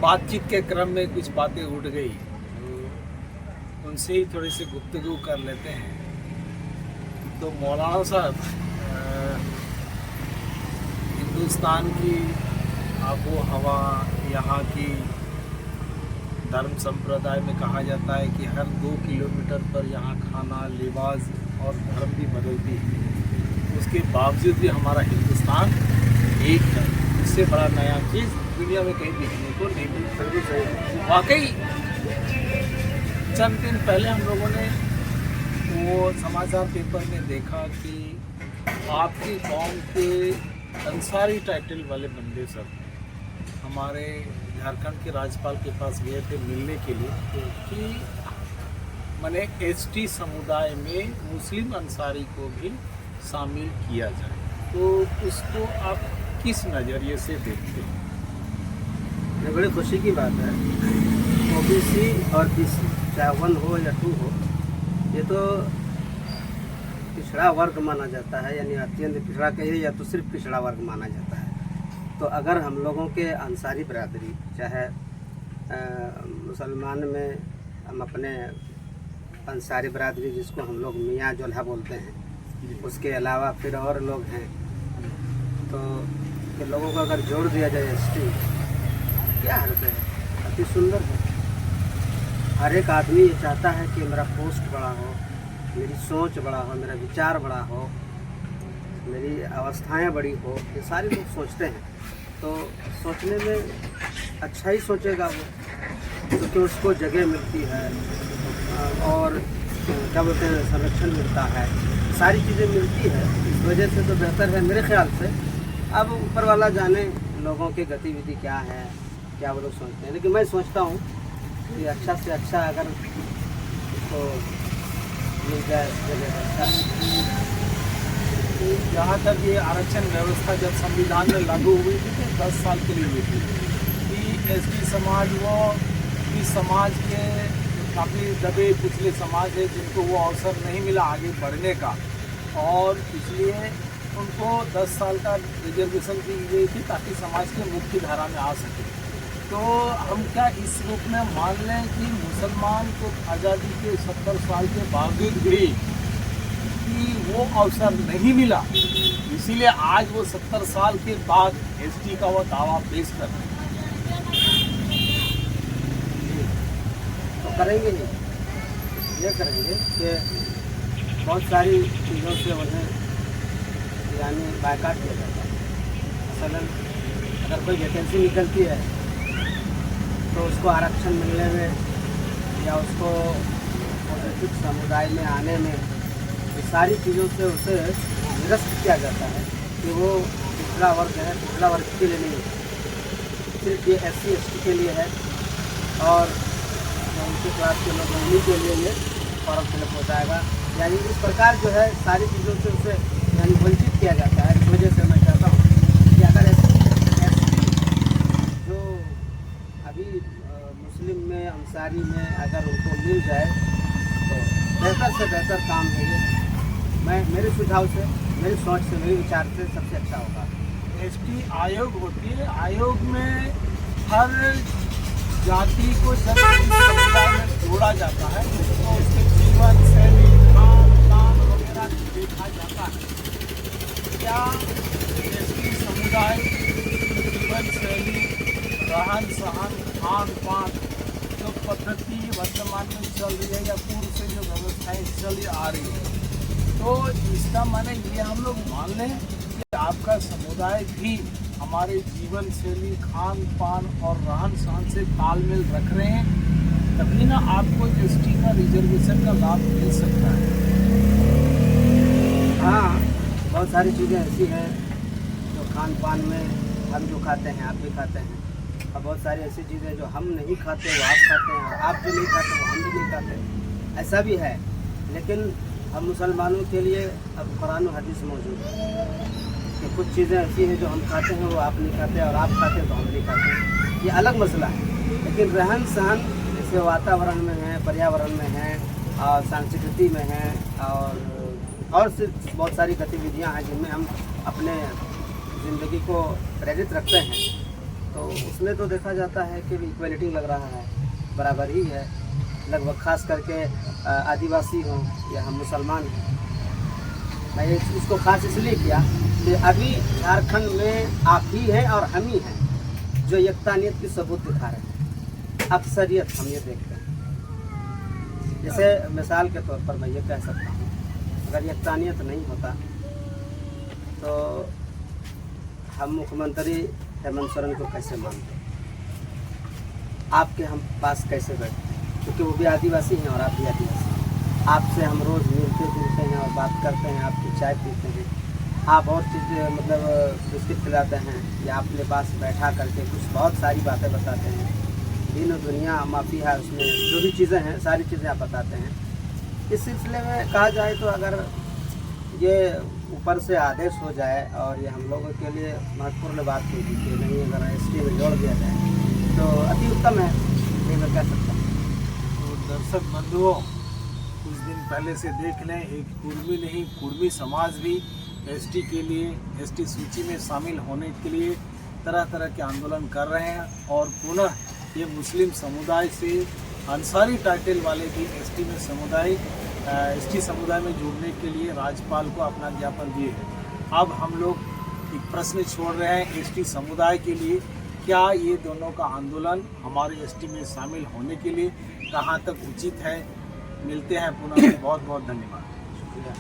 बातचीत के क्रम में कुछ बातें उठ गई, तो उनसे ही थोड़ी सी गुफ्तगू कर लेते हैं। तो मौलाना साहब, हिंदुस्तान की आबो हवा, यहाँ की धर्म संप्रदाय में कहा जाता है कि हर 2 किलोमीटर पर यहाँ खाना, लिबास और धर्म भी बदलती है। उसके बावजूद भी हमारा हिंदुस्तान एक है। इससे बड़ा नया चीज़ दुनिया में कहीं देखने को नहीं मिलता। वाकई चंद दिन पहले हम लोगों ने वो समाचार पेपर में देखा कि आपकी कौम के अंसारी टाइटल वाले बंदे सब हमारे झारखंड के राज्यपाल के पास गए थे मिलने के लिए कि मैंने एसटी समुदाय में मुस्लिम अंसारी को भी शामिल किया जाए। तो उसको आप किस नज़रिए से देखते हैं? ये बड़ी खुशी की बात है। ओबीसी और बीसी चाहे 1 हो या 2 हो, ये तो पिछड़ा वर्ग माना जाता है, यानी अत्यंत पिछड़ा कहिए या तो सिर्फ पिछड़ा वर्ग माना जाता है। तो अगर हम लोगों के अंसारी बरादरी, चाहे मुसलमान में हम अपने अंसारी बरादरी जिसको हम लोग मियाँ जोल्हा बोलते हैं, उसके अलावा फिर और लोग हैं, तो कि लोगों को अगर जोड़ दिया जाए एसटी, क्या हर्ज है? अति सुंदर है। हर एक आदमी ये चाहता है कि मेरा पोस्ट बड़ा हो, मेरी सोच बड़ा हो, मेरा विचार बड़ा हो, मेरी अवस्थाएं बड़ी हो, ये सारे लोग सोचते हैं। तो सोचने में अच्छा ही सोचेगा वो, क्योंकि उसको जगह मिलती है और क्या बोलते हैं, संरक्षण मिलता है, सारी चीज़ें मिलती है। इस वजह से तो बेहतर है मेरे ख्याल से। अब ऊपर वाला जाने लोगों की गतिविधि क्या है, क्या वो लोग सोचते हैं, लेकिन मैं सोचता हूँ कि अच्छा से अच्छा अगर उसको मिल जाए जगह, अच्छा है। जहाँ तक ये आरक्षण व्यवस्था जब संविधान में लागू हुई थी तो 10 साल के लिए हुई थी कि एसटी समाज वो इस समाज के काफ़ी दबे पिछले समाज है जिनको वो अवसर नहीं मिला आगे बढ़ने का, और इसलिए उनको 10 साल का रिजर्वेशन दी गई थी ताकि समाज के मुख्य धारा में आ सके। तो हम क्या इस रूप में मान लें कि मुसलमान को आज़ादी के 70 साल के बावजूद भी कि वो अवसर नहीं मिला, इसीलिए आज वो 70 साल के बाद एसटी का वो दावा पेश कर रहे हैं? तो करेंगे ही, ये करेंगे कि बहुत सारी चीज़ों से उन्हें यानी बायकाट किया जाता है। मसलन अगर कोई वैकेंसी निकलती है तो उसको आरक्षण मिलने में या उसको पॉलिटिक्स समुदाय में आने में, ये सारी चीज़ों से उसे निरस्त किया जाता है कि वो पिछड़ा वर्ग है, पिछड़ा वर्ग के लिए नहीं, सिर्फ ये SC ST के लिए है और उनके क्लास के लोग उन्हीं के लिए ये फॉर्म फिलअप हो जाएगा। यानी इस प्रकार जो है सारी चीज़ों से उसे यानी वंचित किया जाता है। इस वजह से मैं चाहता हूँ कि अगर ST जो अभी मुस्लिम में, अंसारी में अगर उनको मिल जाए तो बेहतर से बेहतर काम है ये। मेरे सुझाव से, मेरी सोच से, मेरे विचार से सबसे अच्छा होगा। एसटी आयोग होती है, आयोग में हर जाति को जब समुदाय में जोड़ा जाता है तो उसके जीवन शैली, खान पान वगैरह देखा जाता है। क्या एसटी समुदाय जीवन शैली, रहन सहन, खान पान जो पद्धति वर्तमान में चल रही है या पूर्व से जो व्यवस्थाएं चली आ रही है, तो इसका माने ये हम लोग मान लें कि आपका समुदाय भी हमारे जीवन शैली, खान पान और रहन सहन से तालमेल रख रहे हैं, तभी ना आपको एसटी का रिजर्वेशन का लाभ मिल सकता है। हाँ, बहुत सारी चीज़ें ऐसी हैं जो खान पान में हम जो खाते हैं आप भी खाते हैं, और बहुत सारी ऐसी चीज़ें जो हम नहीं खाते वो आप खाते हैं, और आप जो नहीं खाते वो हम भी नहीं खाते, ऐसा भी है। लेकिन हम मुसलमानों के लिए अब कुरान और हदीस मौजूद है कि कुछ चीज़ें ऐसी हैं जो हम खाते हैं वो आप नहीं खाते, और आप खाते हैं तो हम नहीं खाते, ये अलग मसला है। लेकिन रहन सहन जैसे वातावरण में है, पर्यावरण में है, और संस्कृति में है, और सिर्फ बहुत सारी गतिविधियां हैं जिनमें हम अपने ज़िंदगी को प्रेरित रखते हैं। तो उसमें तो देखा जाता है कि इक्वलिटी लग रहा है, बराबर ही है लगभग, खास करके आदिवासी हों या हम मुसलमान हों। मैं इसको खास इसलिए किया कि अभी झारखंड में आप ही हैं और हम ही हैं जो एकतानियत की सबूत दिखा रहे हैं। अक्सरियत हम ये देखते हैं। जैसे मिसाल के तौर पर मैं ये कह सकता हूँ, अगर एकतानियत नहीं होता तो हम मुख्यमंत्री हेमंत सोरेन को कैसे मानते, आपके हम पास कैसे बैठते, क्योंकि वो भी आदिवासी हैं और आप भी आदिवासी हैं। आपसे हम रोज़ मिलते जुलते हैं और बात करते हैं, आपकी चाय पीते हैं, आप और चीज़ मतलब बिस्किट खिलाते हैं या अपने पास बैठा करके कुछ बहुत सारी बातें बताते हैं, दिन दुनिया माफ़ी है उसमें जो भी चीज़ें हैं सारी चीज़ें आप बताते हैं। इस सिलसिले में कहा जाए तो अगर ये ऊपर से आदेश हो जाए और ये हम लोगों के लिए महत्वपूर्ण बात होगी कि नहीं, अगर एसटी में जोड़ दिया जाए तो अति उत्तम है, ये मैं कह सकता हूँ। तो दर्शक बंधुओं, कुछ दिन पहले से देख लें, एक कुर्मी नहीं कुर्मी समाज भी एसटी के लिए, एसटी सूची में शामिल होने के लिए तरह तरह के आंदोलन कर रहे हैं। और पुनः ये मुस्लिम समुदाय से अंसारी टाइटल वाले भी एसटी समुदाय में जुड़ने के लिए राज्यपाल को अपना ज्ञापन दिए हैं। अब हम लोग एक प्रश्न छोड़ रहे हैं एसटी समुदाय के लिए, क्या ये दोनों का आंदोलन हमारे एसटी में शामिल होने के लिए कहाँ तक उचित है। मिलते हैं पुनः, बहुत बहुत धन्यवाद, शुक्रिया।